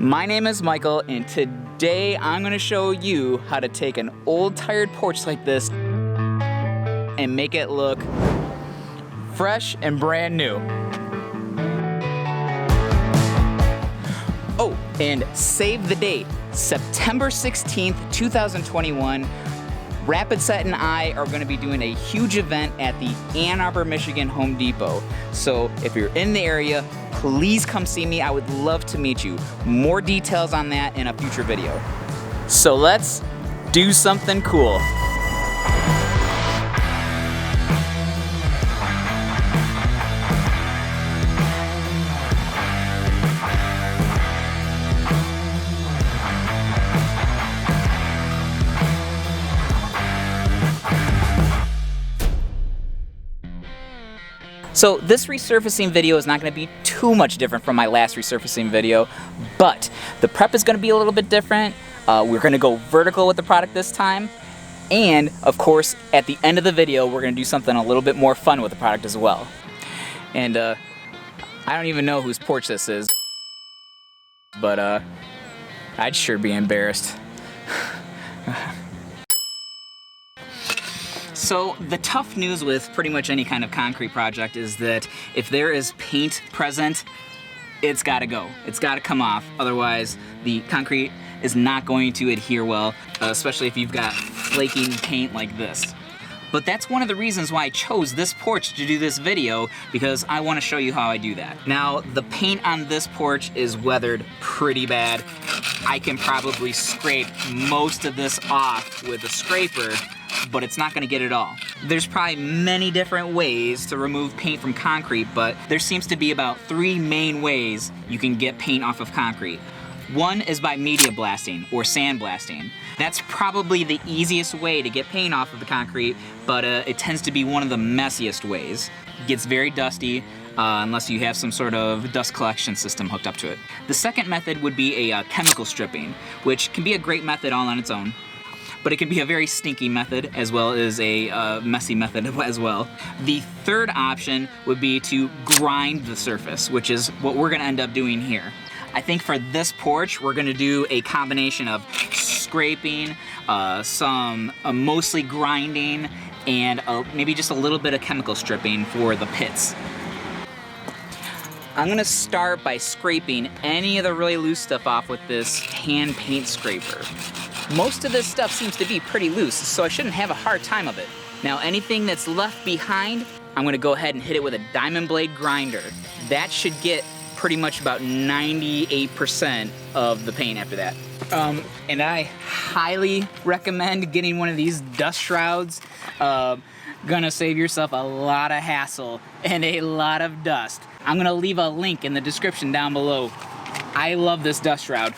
My name is Michael, and today I'm going to show you how to take an old tired porch like this and make it look fresh and brand new. Oh, and save the date, September 16th, 2021. Rapid Set and I are going to be doing a huge event at the Ann Arbor, Michigan Home Depot. So if you're in the area, please come see me. I would love to meet you. More details on that in a future video. So let's do something cool. So this resurfacing video is not going to be too much different from my last resurfacing video, but the prep is going to be a little bit different. We're going to go vertical with the product this time, and of course at the end of the video we're going to do something a little bit more fun with the product as well. And I don't even know whose porch this is, but I'd sure be embarrassed. So the tough news with pretty much any kind of concrete project is that if there is paint present, it's got to go. It's got to come off. Otherwise, the concrete is not going to adhere well, especially if you've got flaking paint like this. But that's one of the reasons why I chose this porch to do this video, because I want to show you how I do that. Now, the paint on this porch is weathered pretty bad. I can probably scrape most of this off with a scraper, but it's not going to get it all. There's probably many different ways to remove paint from concrete, but there seems to be about 3 main ways you can get paint off of concrete. One is by media blasting or sand blasting. That's probably the easiest way to get paint off of the concrete, but it tends to be one of the messiest ways. It gets very dusty unless you have some sort of dust collection system hooked up to it. The second method would be a chemical stripping, which can be a great method all on its own, but it can be a very stinky method as well as a messy method as well. The third option would be to grind the surface, which is what we're going to end up doing here. I think for this porch, we're gonna do a combination of scraping, some mostly grinding, and maybe just a little bit of chemical stripping for the pits. I'm gonna start by scraping any of the really loose stuff off with this hand paint scraper. Most of this stuff seems to be pretty loose, so I shouldn't have a hard time of it. Now, anything that's left behind, I'm gonna go ahead and hit it with a diamond blade grinder. That should get pretty much about 98% of the paint after that. And I highly recommend getting one of these dust shrouds. Gonna save yourself a lot of hassle and a lot of dust. I'm gonna leave a link in the description down below. I love this dust shroud.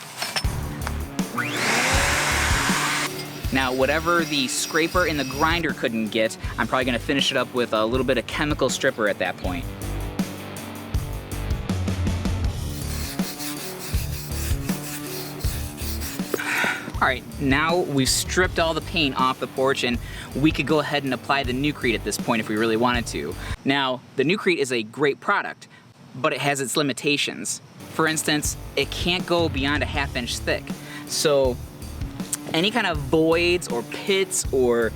Now, whatever the scraper and the grinder couldn't get, I'm probably gonna finish it up with a little bit of chemical stripper at that point. All right, now we've stripped all the paint off the porch, and we could go ahead and apply the NewCrete at this point if we really wanted to. Now, the NewCrete is a great product, but it has its limitations. For instance, it can't go beyond a 1/2 inch thick. So any kind of voids or pits or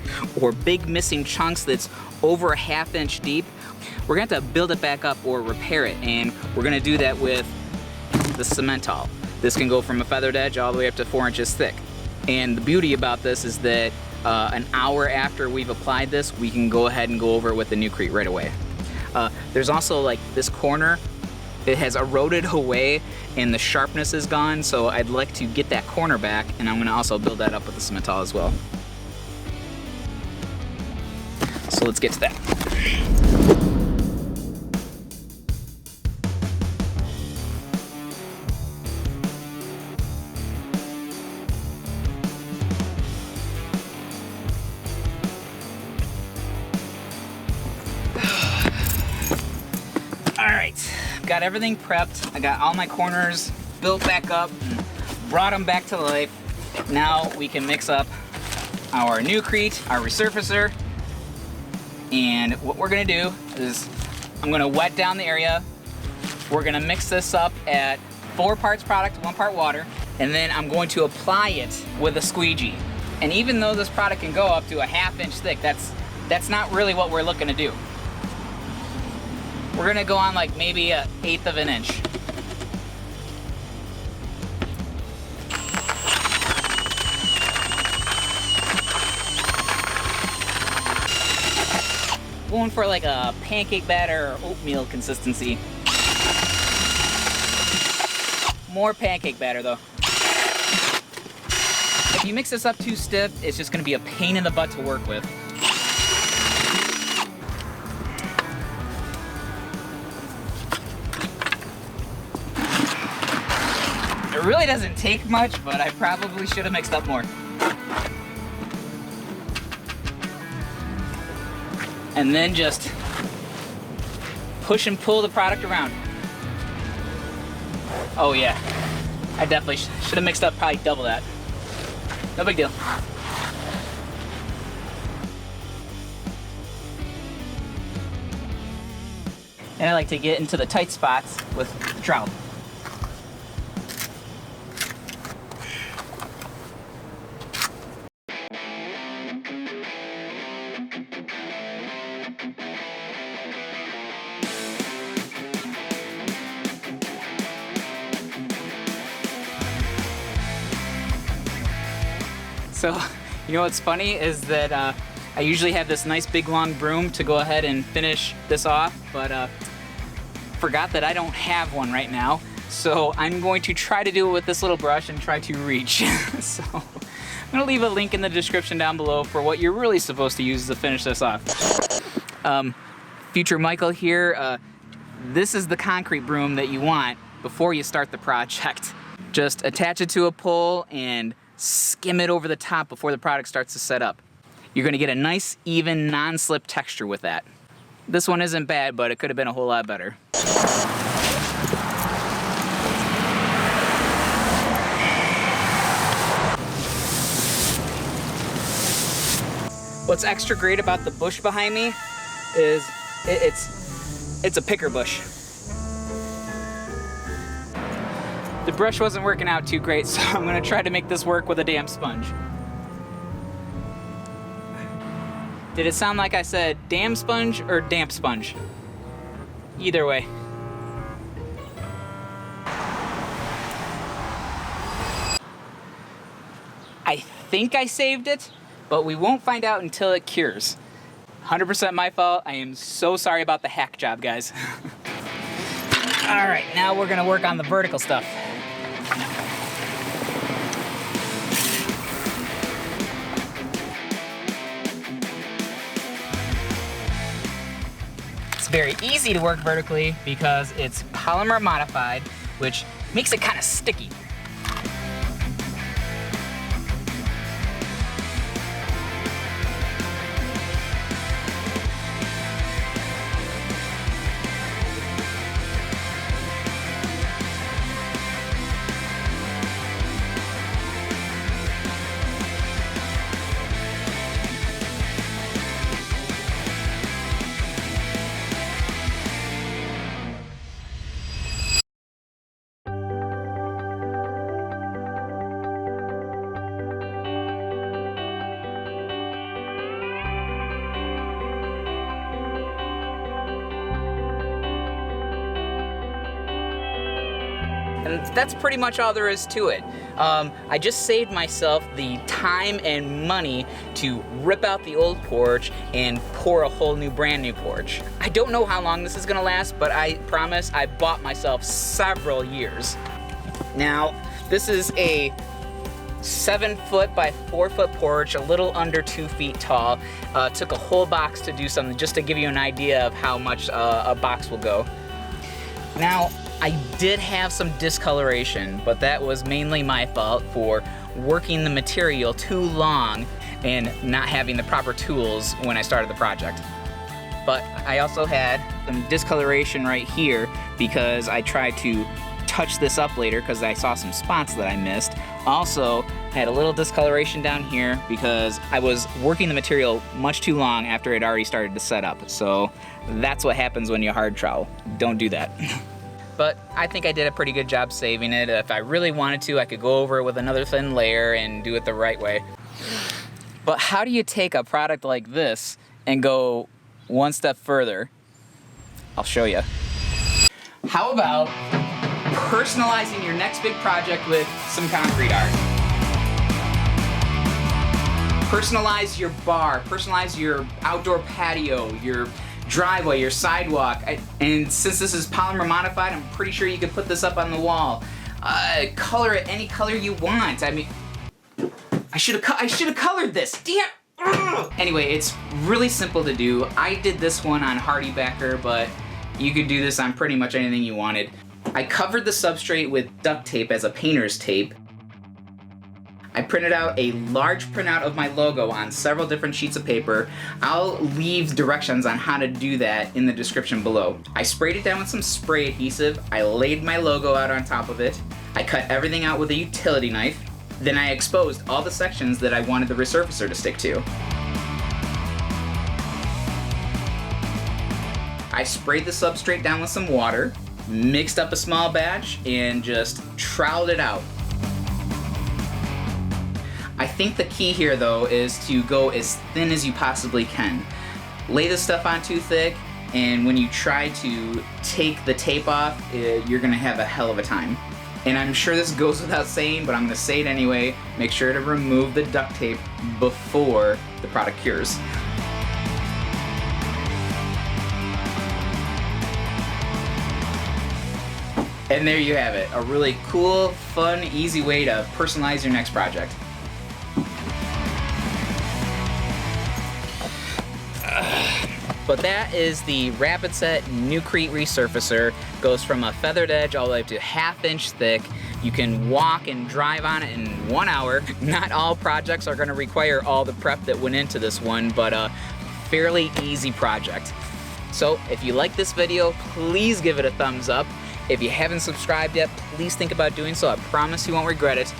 big missing chunks that's over a 1/2 inch deep, we're gonna have to build it back up or repair it, and we're gonna do that with the Cementol. This can go from a feathered edge all the way up to 4 inches thick. And the beauty about this is that an hour after we've applied this, we can go ahead and go over it with the NewCrete right away. There's also like this corner, it has eroded away and the sharpness is gone, so I'd like to get that corner back, and I'm gonna also build that up with the Cementol as well. So let's get to that. Got everything prepped. I got all my corners built back up, brought them back to life. Now we can mix up our NewCrete, our resurfacer, and what we're gonna do is I'm gonna wet down the area. We're gonna mix this up at 4 parts product, 1 part water, and then I'm going to apply it with a squeegee. And even though this product can go up to a 1/2 inch thick, that's not really what we're looking to do. We're gonna go on like maybe 1/8 of an inch. Going for like a pancake batter or oatmeal consistency. More pancake batter though. If you mix this up too stiff, it's just gonna be a pain in the butt to work with. It really doesn't take much, but I probably should have mixed up more. And then just push and pull the product around. Oh yeah, I definitely should have mixed up probably double that. No big deal. And I like to get into the tight spots with the trowel. So, you know what's funny is that I usually have this nice big long broom to go ahead and finish this off, but forgot that I don't have one right now. So I'm going to try to do it with this little brush and try to reach. So I'm gonna leave a link in the description down below for what you're really supposed to use to finish this off. Future Michael here, this is the concrete broom that you want before you start the project. Just attach it to a pole and skim it over the top before the product starts to set up. You're gonna get a nice, even, non-slip texture with that. This one isn't bad, but it could have been a whole lot better. What's extra great about the bush behind me is it's a picker bush. The brush wasn't working out too great, so I'm gonna try to make this work with a damp sponge. Did it sound like I said damn sponge or damp sponge? Either way. I think I saved it, but we won't find out until it cures. 100% my fault. I am so sorry about the hack job, guys. All right, now we're gonna work on the vertical stuff. It's very easy to work vertically because it's polymer modified, which makes it kind of sticky. And that's pretty much all there is to it. I just saved myself the time and money to rip out the old porch and pour a whole new brand new porch. I don't know how long this is gonna last, but I promise I bought myself several years. Now, this is a 7-foot by 4-foot porch, a little under 2 feet tall. Took a whole box to do something, just to give you an idea of how much a box will go. Now, I did have some discoloration, but that was mainly my fault for working the material too long and not having the proper tools when I started the project. But I also had some discoloration right here because I tried to touch this up later because I saw some spots that I missed. Also, had a little discoloration down here because I was working the material much too long after it already started to set up. So that's what happens when you hard trowel. Don't do that. but I think I did a pretty good job saving it. If I really wanted to, I could go over it with another thin layer and do it the right way. But how do you take a product like this and go one step further? I'll show you. How about personalizing your next big project with some concrete art? Personalize your bar, personalize your outdoor patio, your driveway, your sidewalk. And since this is polymer modified, I'm pretty sure you could put this up on the wall. Color it any color you want. I mean, I should have colored this. Damn. Ugh. Anyway, it's really simple to do. I did this one on Hardy Backer, but you could do this on pretty much anything you wanted. I covered the substrate with duct tape as a painter's tape. I printed out a large printout of my logo on several different sheets of paper. I'll leave directions on how to do that in the description below. I sprayed it down with some spray adhesive. I laid my logo out on top of it. I cut everything out with a utility knife. Then I exposed all the sections that I wanted the resurfacer to stick to. I sprayed the substrate down with some water, mixed up a small batch, and just troweled it out. I think the key here though is to go as thin as you possibly can. Lay this stuff on too thick, and when you try to take the tape off, you're gonna have a hell of a time. And I'm sure this goes without saying, but I'm gonna say it anyway. Make sure to remove the duct tape before the product cures. And there you have it. A really cool, fun, easy way to personalize your next project. But that is the Rapid Set NewCrete Resurfacer. Goes from a feathered edge all the way up to 1/2 inch thick. You can walk and drive on it in 1 hour. Not all projects are gonna require all the prep that went into this one, but a fairly easy project. So if you like this video, please give it a thumbs up. If you haven't subscribed yet, please think about doing so. I promise you won't regret it.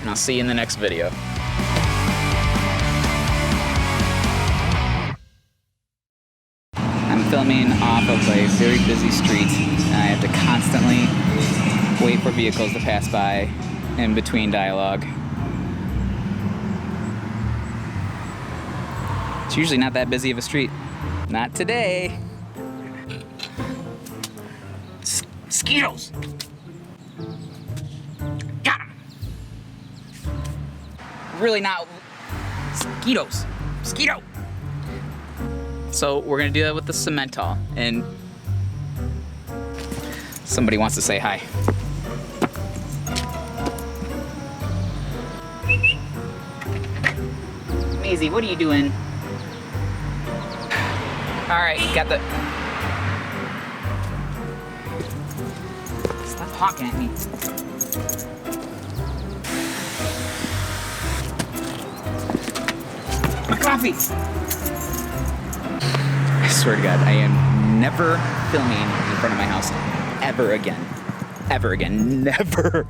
And I'll see you in the next video. I'm filming off of a very busy street, and I have to constantly wait for vehicles to pass by in between dialogue. It's usually not that busy of a street. Not today. Mosquitoes! Got 'em! Really not. Mosquitoes! Mosquito! So we're gonna do that with the Cementol, and somebody wants to say hi. Maisie, what are you doing? All right, got the. Stop honking at me. My coffee! I swear to God, I am never filming in front of my house ever again. Ever again. Never.